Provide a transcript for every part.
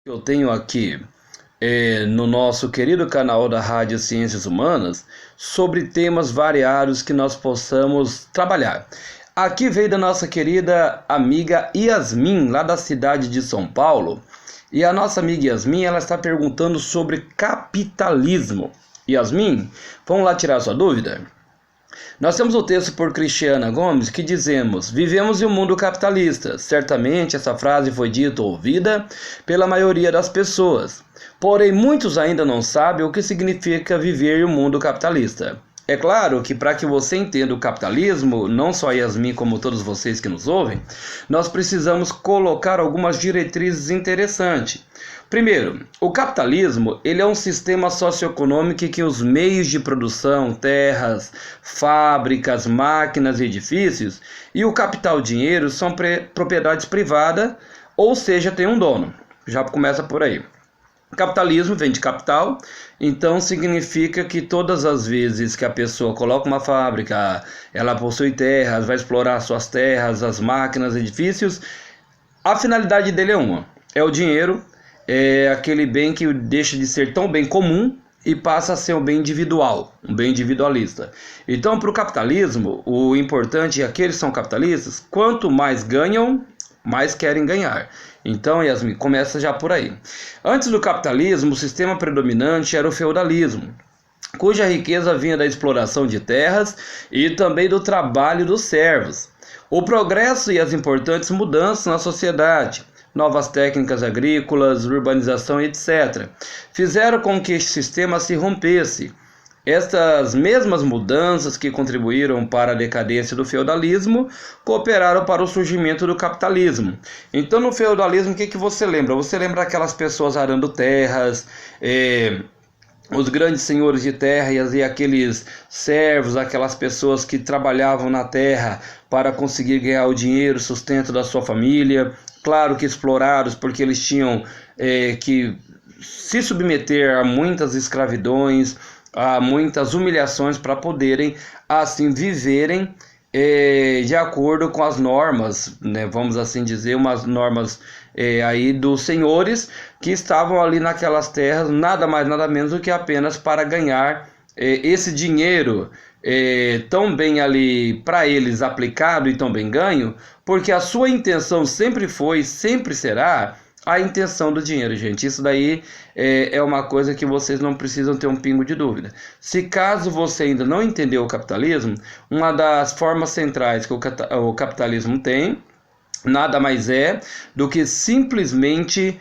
Eu tenho aqui no nosso querido canal da Rádio Ciências Humanas sobre temas variados que nós possamos trabalhar. Aqui veio da nossa querida amiga Yasmin, lá da cidade de São Paulo. E a nossa amiga Yasmin, ela está perguntando sobre capitalismo. Yasmin, vamos lá tirar sua dúvida? Nós temos o texto por Cristiana Gomes que dizemos: vivemos em um mundo capitalista. Certamente essa frase foi dita ou ouvida pela maioria das pessoas. Porém, muitos ainda não sabem o que significa viver em um mundo capitalista. É claro que para que você entenda o capitalismo, não só Yasmin como todos vocês que nos ouvem, nós precisamos colocar algumas diretrizes interessantes. Primeiro, o capitalismo ele é um sistema socioeconômico em que os meios de produção, terras, fábricas, máquinas e edifícios e o capital dinheiro são propriedades privadas, ou seja, tem um dono. Já começa por aí. Capitalismo vem de capital, então significa que todas as vezes que a pessoa coloca uma fábrica, ela possui terras, vai explorar suas terras, as máquinas, edifícios, a finalidade dele é uma, é o dinheiro, é aquele bem que deixa de ser tão bem comum e passa a ser um bem individual, um bem individualista. Então, para o capitalismo, o importante é aqueles que são capitalistas, quanto mais ganham, mais querem ganhar. Então, Yasmin, começa já por aí. Antes do capitalismo, o sistema predominante era o feudalismo, cuja riqueza vinha da exploração de terras e também do trabalho dos servos. O progresso e as importantes mudanças na sociedade, novas técnicas agrícolas, urbanização, etc., fizeram com que este sistema se rompesse. Estas mesmas mudanças que contribuíram para a decadência do feudalismo cooperaram para o surgimento do capitalismo. Então, no feudalismo, o que você lembra? Você lembra aquelas pessoas arando terras, os grandes senhores de terra e aqueles servos, aquelas pessoas que trabalhavam na terra para conseguir ganhar o dinheiro, o sustento da sua família. Claro que explorados, porque eles tinham que se submeter a muitas escravidões, a muitas humilhações para poderem assim viverem de acordo com as normas, né, vamos assim dizer, umas normas aí dos senhores que estavam ali naquelas terras, nada mais nada menos do que apenas para ganhar esse dinheiro tão bem ali para eles aplicado e tão bem ganho, porque a sua intenção sempre foi, sempre será a intenção do dinheiro, gente. Isso daí é uma coisa que vocês não precisam ter um pingo de dúvida. Se caso você ainda não entendeu o capitalismo, uma das formas centrais que o capitalismo tem, nada mais é do que simplesmente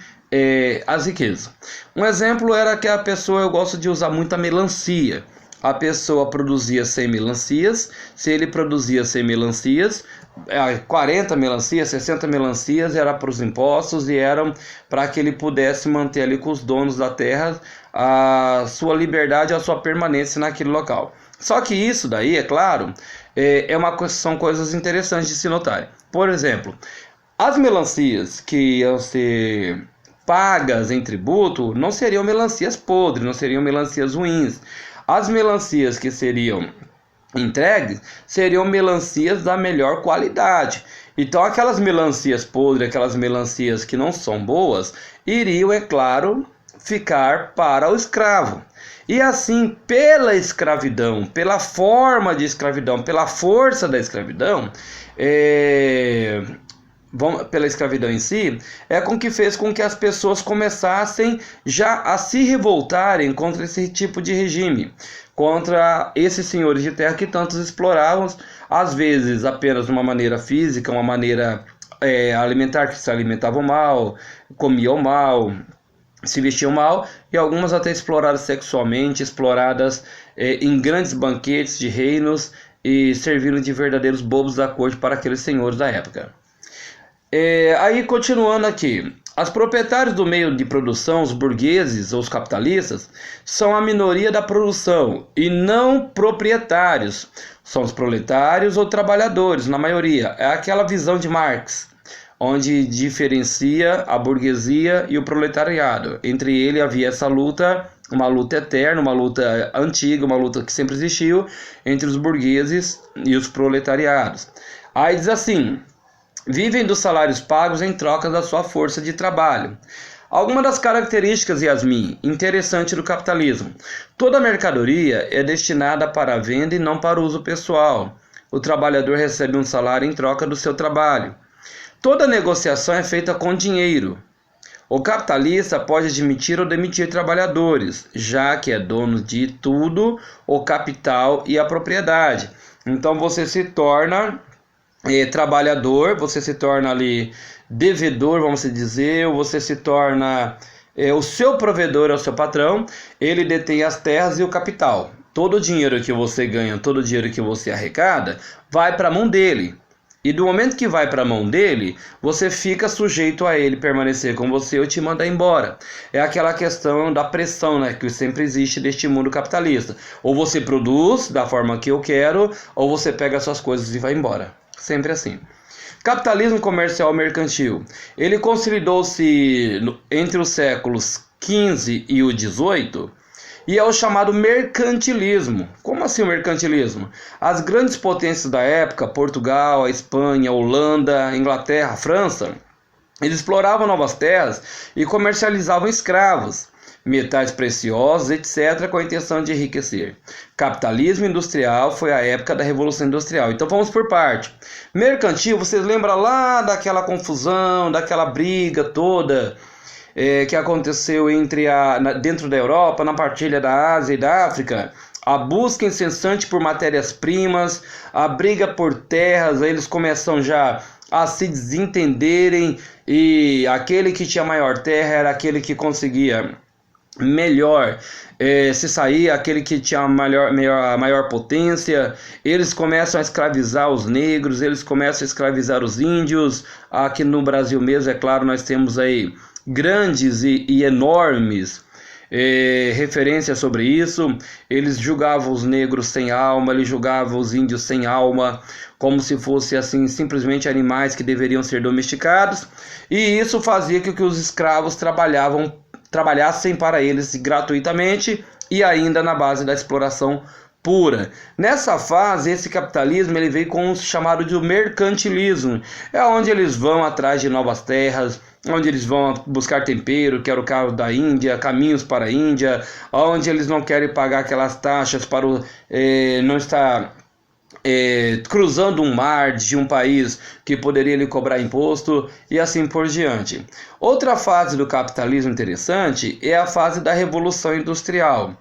as riquezas. Um exemplo era que a pessoa, eu gosto de usar muito a melancia. A pessoa produzia 100 melancias, se ele produzia 100 melancias, 40 melancias, 60 melancias era para os impostos e eram para que ele pudesse manter ali com os donos da terra a sua liberdade, a sua permanência naquele local. Só que isso daí, é claro, são coisas interessantes de se notar. Por exemplo, as melancias que iam ser pagas em tributo não seriam melancias podres, não seriam melancias ruins. As melancias que seriam entregues seriam melancias da melhor qualidade. Então aquelas melancias podres, aquelas melancias que não são boas, iriam, é claro, ficar para o escravo. E assim, pela escravidão, pela forma de escravidão, pela força da escravidão, pela escravidão em si, fez com que as pessoas começassem já a se revoltarem contra esse tipo de regime, contra esses senhores de terra que tantos exploravam, às vezes apenas de uma maneira física, uma maneira alimentar, que se alimentavam mal, comiam mal, se vestiam mal, e algumas até exploradas sexualmente, exploradas em grandes banquetes de reinos e serviram de verdadeiros bobos da corte para aqueles senhores da época. Aí continuando aqui, os proprietários do meio de produção, os burgueses ou os capitalistas, são a minoria da produção e não proprietários, são os proletários ou trabalhadores, na maioria. É aquela visão de Marx, onde diferencia a burguesia e o proletariado. Entre ele havia essa luta, uma luta eterna, uma luta antiga, uma luta que sempre existiu entre os burgueses e os proletariados. Aí diz assim: vivem dos salários pagos em troca da sua força de trabalho. Algumas das características, Yasmin, interessante do capitalismo. Toda mercadoria é destinada para a venda e não para o uso pessoal. O trabalhador recebe um salário em troca do seu trabalho. Toda negociação é feita com dinheiro. O capitalista pode admitir ou demitir trabalhadores, já que é dono de tudo, o capital e a propriedade. Então você se torna trabalhador, você se torna ali devedor, vamos dizer, ou você se torna o seu provedor é o seu patrão, ele detém as terras e o capital. Todo o dinheiro que você ganha, todo o dinheiro que você arrecada, vai para a mão dele. E do momento que vai para a mão dele, você fica sujeito a ele permanecer com você ou te mandar embora. É aquela questão da pressão, né, que sempre existe neste mundo capitalista. Ou você produz da forma que eu quero, ou você pega suas coisas e vai embora. Sempre assim. Capitalismo comercial mercantil. Ele consolidou-se entre os séculos XV e o XVIII e é o chamado mercantilismo. Como assim o mercantilismo? As grandes potências da época, Portugal, a Espanha, a Holanda, a Inglaterra, a França, eles exploravam novas terras e comercializavam escravos, metais preciosos, etc., com a intenção de enriquecer. Capitalismo industrial foi a época da Revolução Industrial. Então vamos por parte. Mercantil, vocês lembram lá daquela confusão, daquela briga toda que aconteceu dentro da Europa, na partilha da Ásia e da África? A busca incessante por matérias-primas, a briga por terras, aí eles começam já a se desentenderem e aquele que tinha maior terra era aquele que conseguia melhor se sair, aquele que tinha a maior potência. Eles começam a escravizar os negros, eles começam a escravizar os índios. Aqui no Brasil mesmo, é claro, nós temos aí grandes e enormes referências sobre isso. Eles julgavam os negros sem alma, eles julgavam os índios sem alma, como se fossem assim simplesmente animais que deveriam ser domesticados, e isso fazia com que os escravos trabalhassem para eles gratuitamente e ainda na base da exploração pura. Nessa fase, esse capitalismo ele veio com o chamado de mercantilismo, é onde eles vão atrás de novas terras, onde eles vão buscar tempero, que era o caso da Índia, caminhos para a Índia, onde eles não querem pagar aquelas taxas para não estar cruzando um mar de um país que poderia lhe cobrar imposto e assim por diante. Outra fase do capitalismo interessante é a fase da Revolução Industrial,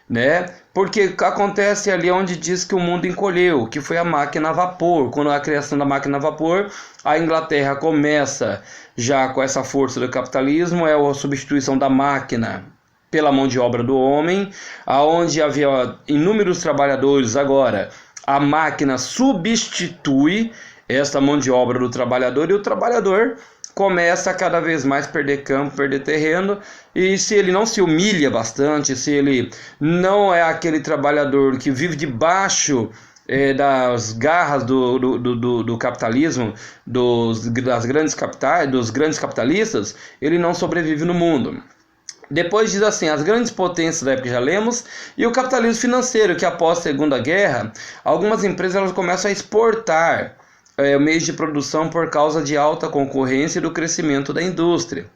né? Porque acontece ali onde diz que o mundo encolheu, que foi a máquina a vapor. Quando a criação da máquina a vapor, a Inglaterra começa já com essa força do capitalismo, é a substituição da máquina pela mão de obra do homem, aonde havia inúmeros trabalhadores. Agora a máquina substitui essa mão de obra do trabalhador e o trabalhador começa a cada vez mais perder campo, perder terreno, e se ele não se humilha bastante, se ele não é aquele trabalhador que vive debaixo das garras do capitalismo, das grandes capitais, dos grandes capitalistas, ele não sobrevive no mundo. Depois diz assim, as grandes potências da época já lemos, e o capitalismo financeiro, que após a Segunda Guerra, algumas empresas elas começam a exportar meios de produção por causa de alta concorrência e do crescimento da indústria.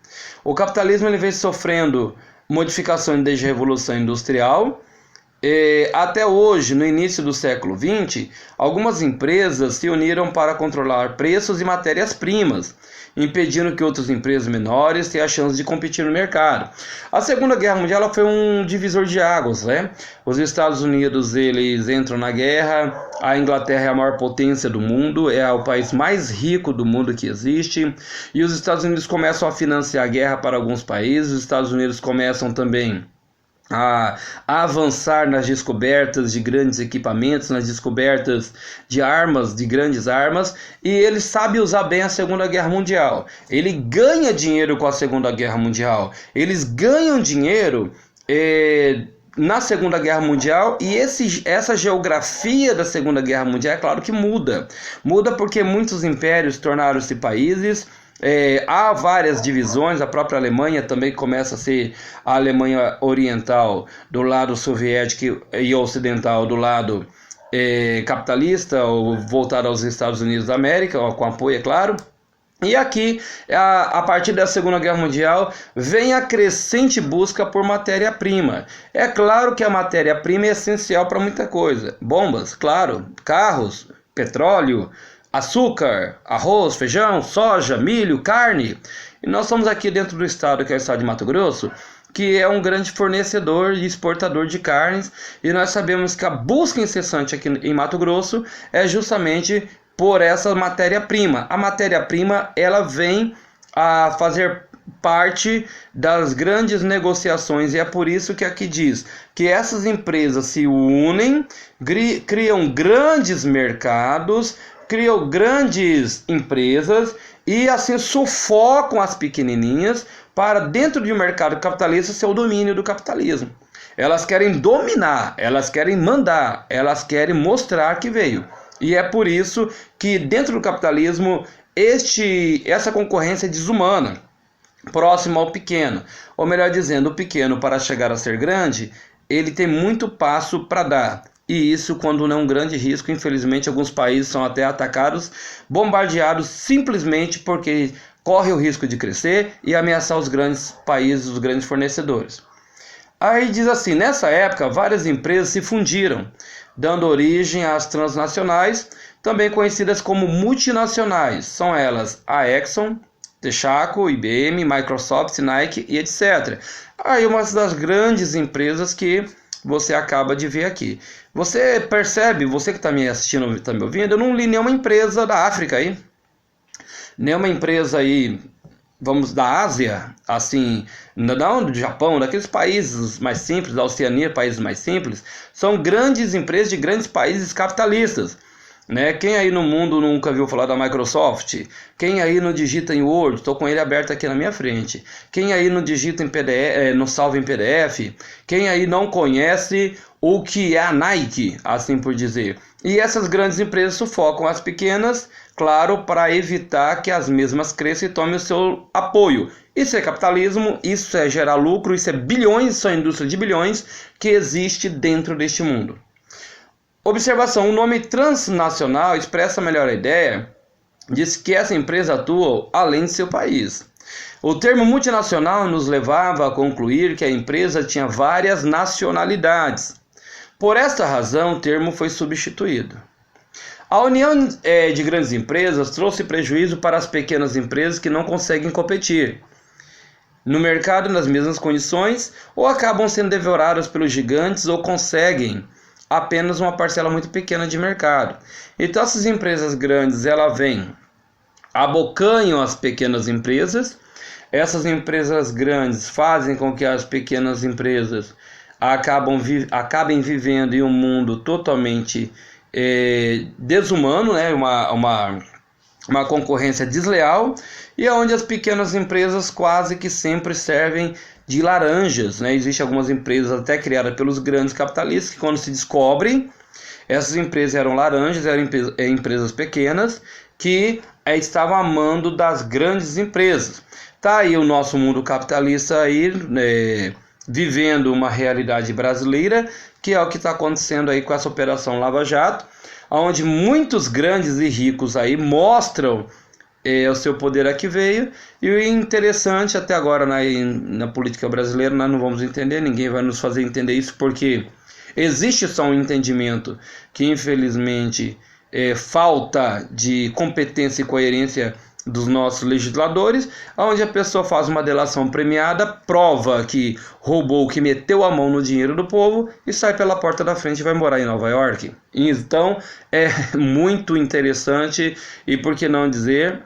O capitalismo ele vem sofrendo modificações desde a Revolução Industrial. Até hoje, no início do século XX, algumas empresas se uniram para controlar preços e matérias-primas, impedindo que outras empresas menores tenham a chance de competir no mercado. A Segunda Guerra Mundial ela foi um divisor de águas, né? Os Estados Unidos eles entram na guerra, a Inglaterra é a maior potência do mundo, é o país mais rico do mundo que existe, e os Estados Unidos começam a financiar a guerra para alguns países. Os Estados Unidos começam também a avançar nas descobertas de grandes equipamentos, nas descobertas de armas, de grandes armas, e ele sabe usar bem a Segunda Guerra Mundial. Ele ganha dinheiro com a Segunda Guerra Mundial. Eles ganham dinheiro na Segunda Guerra Mundial, e essa geografia da Segunda Guerra Mundial é claro que muda. Muda porque muitos impérios tornaram-se países. Há várias divisões. A própria Alemanha também começa a ser a Alemanha Oriental do lado soviético e ocidental do lado capitalista, ou voltada aos Estados Unidos da América, com apoio, é claro. E aqui, a partir da Segunda Guerra Mundial, vem a crescente busca por matéria-prima. É claro que a matéria-prima é essencial para muita coisa. Bombas, claro, carros, petróleo, açúcar, arroz, feijão, soja, milho, carne. E nós estamos aqui dentro do estado, que é o estado de Mato Grosso, que é um grande fornecedor e exportador de carnes. E nós sabemos que a busca incessante aqui em Mato Grosso é justamente por essa matéria-prima. A matéria-prima, ela vem a fazer parte das grandes negociações, e é por isso que aqui diz que essas empresas se unem, criam grandes mercados, criam grandes empresas e assim sufocam as pequenininhas para, dentro de um mercado capitalista, ser o domínio do capitalismo. Elas querem dominar, elas querem mandar, elas querem mostrar que veio. E é por isso que dentro do capitalismo essa concorrência é desumana, próxima ao pequeno. Ou melhor dizendo, o pequeno, para chegar a ser grande, ele tem muito passo para dar. E isso, quando não é um grande risco, infelizmente alguns países são até atacados, bombardeados simplesmente porque corre o risco de crescer e ameaçar os grandes países, os grandes fornecedores. Aí diz assim, nessa época várias empresas se fundiram, dando origem às transnacionais, também conhecidas como multinacionais. São elas a Exxon, Texaco, IBM, Microsoft, Nike e etc. Aí uma das grandes empresas que você acaba de ver aqui. Você percebe, você que está me assistindo, está me ouvindo, eu não li nenhuma empresa da África aí, nenhuma empresa aí, vamos, da Ásia, assim, não do Japão, daqueles países mais simples, da Oceania, países mais simples, são grandes empresas de grandes países capitalistas, né? Quem aí no mundo nunca viu falar da Microsoft? Quem aí não digita em Word? Estou com ele aberto aqui na minha frente. Quem aí não digita em PDF, não salva em PDF? Quem aí não conhece o que é a Nike, assim por dizer? E essas grandes empresas sufocam as pequenas, claro, para evitar que as mesmas cresçam e tomem o seu apoio. Isso é capitalismo, isso é gerar lucro, isso é bilhões, isso é indústria de bilhões que existe dentro deste mundo. Observação, o nome transnacional expressa melhor a ideia de que essa empresa atua além de seu país. O termo multinacional nos levava a concluir que a empresa tinha várias nacionalidades. Por esta razão, o termo foi substituído. A união de grandes empresas trouxe prejuízo para as pequenas empresas que não conseguem competir no mercado nas mesmas condições, ou acabam sendo devoradas pelos gigantes, ou conseguem apenas uma parcela muito pequena de mercado. Então essas empresas grandes, elas vêm, abocanham as pequenas empresas. Essas empresas grandes fazem com que as pequenas empresas acabem vivendo em um mundo totalmente desumano, né? Uma concorrência desleal, e onde as pequenas empresas quase que sempre servem de laranjas, né? Existem algumas empresas até criadas pelos grandes capitalistas que, quando se descobrem, essas empresas eram laranjas, eram empresas pequenas que estavam a mando das grandes empresas. Tá aí o nosso mundo capitalista aí, vivendo uma realidade brasileira, que é o que está acontecendo aí com essa operação Lava Jato, onde muitos grandes e ricos aí mostram o seu poder aqui veio. E o interessante, até agora na política brasileira nós não vamos entender, ninguém vai nos fazer entender isso, porque existe só um entendimento que infelizmente falta de competência e coerência dos nossos legisladores, onde a pessoa faz uma delação premiada, prova que roubou, que meteu a mão no dinheiro do povo e sai pela porta da frente e vai morar em Nova York. Então é muito interessante e, por que não dizer,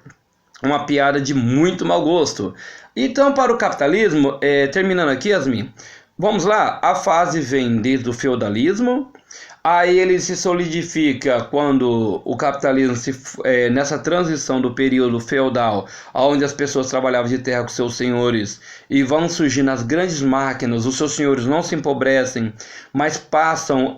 uma piada de muito mau gosto. Então, para o capitalismo, terminando aqui, Yasmin, vamos lá, a fase vem desde o feudalismo. Aí ele se solidifica quando o capitalismo, nessa transição do período feudal, onde as pessoas trabalhavam de terra com seus senhores, e vão surgindo as grandes máquinas, os seus senhores não se empobrecem, mas passam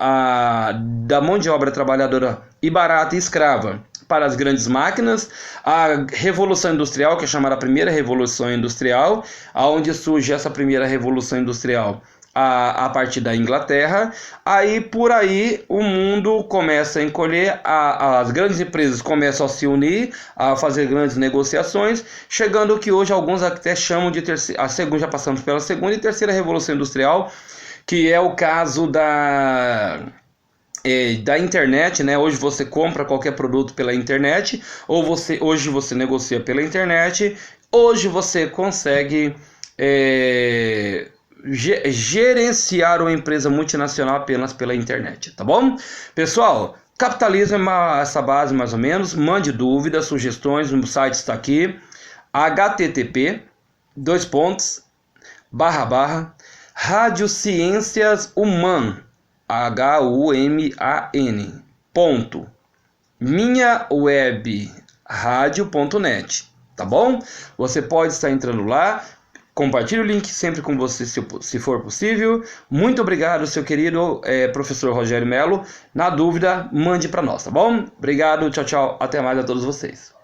da mão de obra trabalhadora e barata e escrava para as grandes máquinas. A Revolução Industrial, que é chamada a primeira Revolução Industrial, onde surge essa primeira Revolução Industrial, a partir da Inglaterra. Aí por aí o mundo começa a encolher, as grandes empresas começam a se unir, a fazer grandes negociações, chegando que hoje alguns até chamam de terceira, já passamos pela segunda e terceira revolução industrial, que é o caso da internet, né? Hoje você compra qualquer produto pela internet, ou hoje você negocia pela internet, hoje você consegue gerenciar uma empresa multinacional apenas pela internet, tá bom? Pessoal, capitalismo é essa base mais ou menos. Mande dúvidas, sugestões, no site está aqui, http:// Rádio Ciências Human, HUMAN, minhawebradio.net, tá bom? Você pode estar entrando lá. Compartilhe o link sempre com você, se for possível. Muito obrigado, seu querido professor Rogério Melo. Na dúvida, mande para nós, tá bom? Obrigado, tchau, tchau. Até mais a todos vocês.